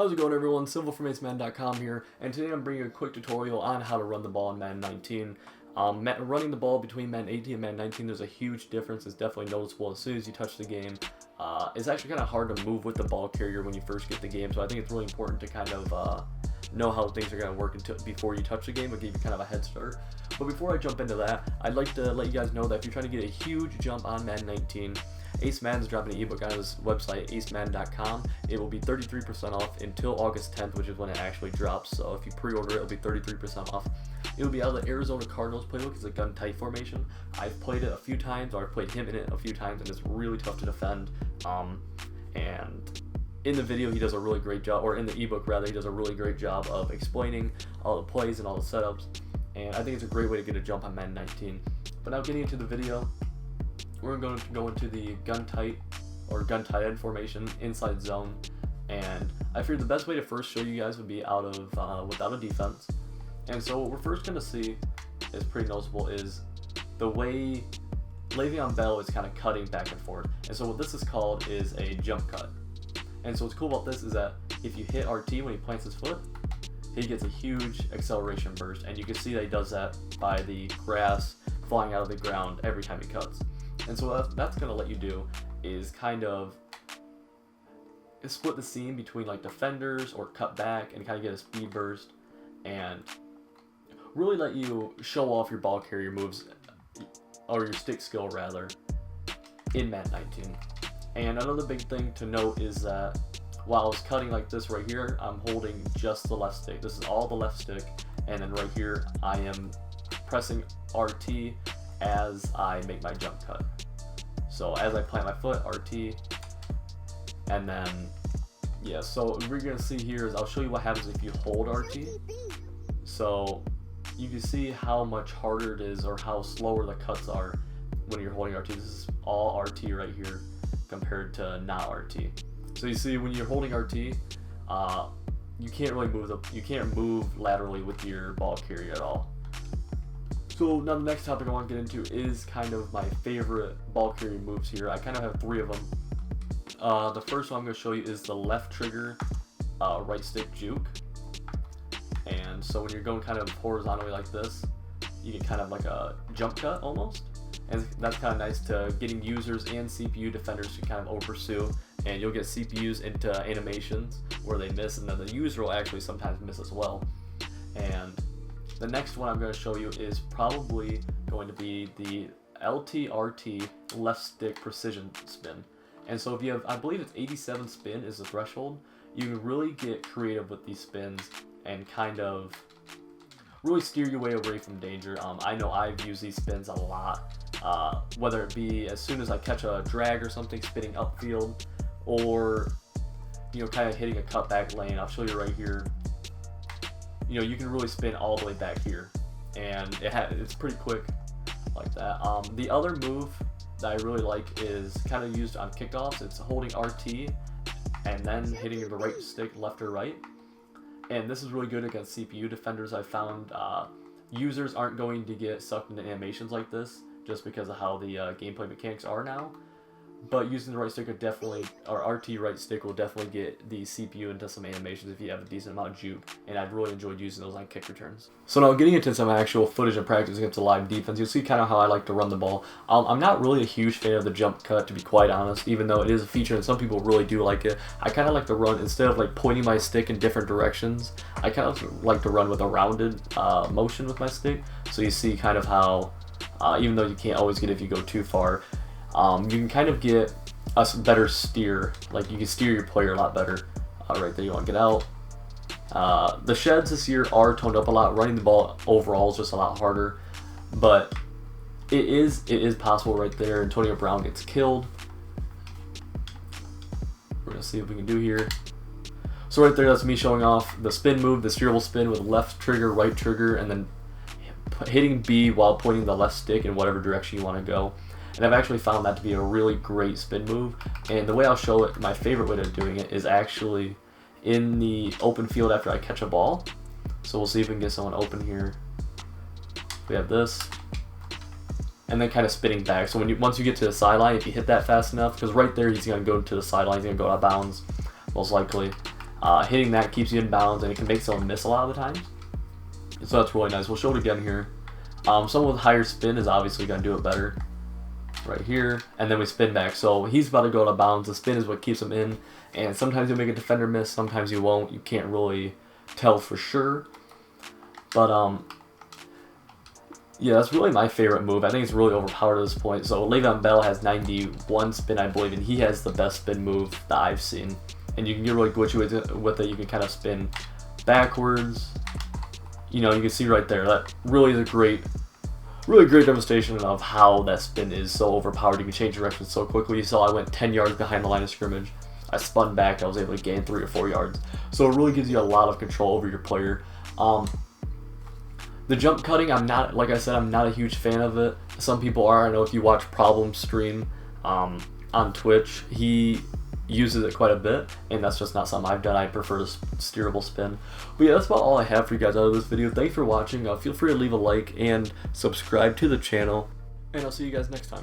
How's it going, everyone? Civil from Madden.com here, and today I'm bringing you a quick tutorial on how to run the ball in Madden 19. Running the ball between Madden 18 and Madden 19, there's a huge difference. It's definitely noticeable as soon as you touch the game. It's actually kind of hard to move with the ball carrier when you first get the game, so I think it's really important to kind of know how things are going to work before you touch the game. It'll give you kind of a head start. But before I jump into that, I'd like to let you guys know that if you're trying to get a huge jump on Madden 19, Ace Madden's dropping an ebook on his website, acemadden.com. It will be 33% off until August 10th, which is when it actually drops. So if you pre-order it, it'll be 33% off. It will be out of the Arizona Cardinals playbook. It's a gun tight formation. I've played it a few times, or I've played him in it a few times, and it's really tough to defend. And in the video, he does a really great job, or in the ebook rather, he does a really great job of explaining all the plays and all the setups. And I think it's a great way to get a jump on Madden 19. But now getting into the video, we're going to go into the gun tight or gun tight end formation inside zone, and I figured the best way to first show you guys would be out of without a defense. And so what we're first going to see is pretty noticeable is the way Le'Veon Bell is kind of cutting back and forth. And so what this is called is a jump cut. And so what's cool about this is that if you hit RT when he plants his foot, he gets a huge acceleration burst, and you can see that he does that by the grass flying out of the ground every time he cuts. And so what that's going to let you do is kind of split the seam between like defenders or cut back and kind of get a speed burst and really let you show off your ball carrier moves, or your stick skill rather, in Madden 19. And another big thing to note is that while I was cutting like this right here, I'm holding just the left stick. This is all the left stick, and then right here I am pressing RT as I make my jump cut. So as I plant my foot, RT, and then, yeah, so what we're going to see here is I'll show you what happens if you hold RT. So you can see how much harder it is, or how slower the cuts are when you're holding RT. This is all RT right here compared to not RT. So you see when you're holding RT, you can't really move laterally with your ball carrier at all. So now the next topic I want to get into is kind of my favorite ball carrying moves here. I kind of have three of them. The first one I'm going to show you is the left trigger right stick juke. And so when you're going kind of horizontally like this, you get kind of like a jump cut almost. And that's kind of nice to getting users and CPU defenders to kind of over pursue. And you'll get CPUs into animations where they miss, and then the user will actually sometimes miss as well. And the next one I'm going to show you is probably going to be the LT-RT left stick precision spin. And so if you have, I believe it's 87 spin is the threshold, you can really get creative with these spins and kind of really steer your way away from danger. I know I've used these spins a lot, whether it be as soon as I catch a drag or something spinning upfield, or kind of hitting a cutback lane. I'll show you right here. You can really spin all the way back here, and it's pretty quick like that. The other move that I really like is kind of used on kickoffs. It's holding RT and then hitting the right stick left or right, and this is really good against CPU defenders. I found users aren't going to get sucked into animations like this just because of how the gameplay mechanics are now. But using the right stick would definitely, or RT right stick will definitely get the CPU into some animations if you have a decent amount of juke, and I've really enjoyed using those on kick returns. So now getting into some actual footage and practice against a live defense, you'll see kind of how I like to run the ball. I'm not really a huge fan of the jump cut, to be quite honest, even though it is a feature and some people really do like it. I kind of like to run, instead of like pointing my stick in different directions, I kind of like to run with a rounded motion with my stick. So you see kind of how, even though you can't always get it if you go too far, you can kind of get a better steer, like you can steer your player a lot better. Right there, you want to get out. The sheds this year are toned up a lot. Running the ball overall is just a lot harder, but it is possible right there. Antonio Brown gets killed. We're going to see what we can do here. So right there, that's me showing off the spin move, the steerable spin with left trigger, right trigger, and then hitting B while pointing the left stick in whatever direction you want to go. And I've actually found that to be a really great spin move. And the way I'll show it, my favorite way of doing it, is actually in the open field after I catch a ball. So we'll see if we can get someone open here. We have this. And then kind of spinning back. So once you get to the sideline, if you hit that fast enough, because right there he's going to go to the sideline, he's going to go out of bounds, most likely. Hitting that keeps you in bounds, and it can make someone miss a lot of the times. So that's really nice. We'll show it again here. Someone with higher spin is obviously going to do it better. Right here, and then we spin back. So he's about to go out of bounds. The spin is what keeps him in, and sometimes you'll make a defender miss, sometimes you won't. You can't really tell for sure. But yeah, that's really my favorite move. I think it's really overpowered at this point. So Le'Veon Bell has 91 spin, I believe, and he has the best spin move that I've seen. And you can get really glitchy with it. You can kind of spin backwards. You know, you can see right there, that really is a really great demonstration of how that spin is so overpowered. You can change direction so quickly. You saw I went 10 yards behind the line of scrimmage. I spun back. I was able to gain 3 or 4 yards. So it really gives you a lot of control over your player. The jump cutting, like I said, I'm not a huge fan of it. Some people are. I know if you watch Problem stream on Twitch, he uses it quite a bit, and that's just not something I've done. I prefer the steerable spin. But yeah, that's about all I have for you guys out of this video. Thanks for watching. Feel free to leave a like and subscribe to the channel, and I'll see you guys next time.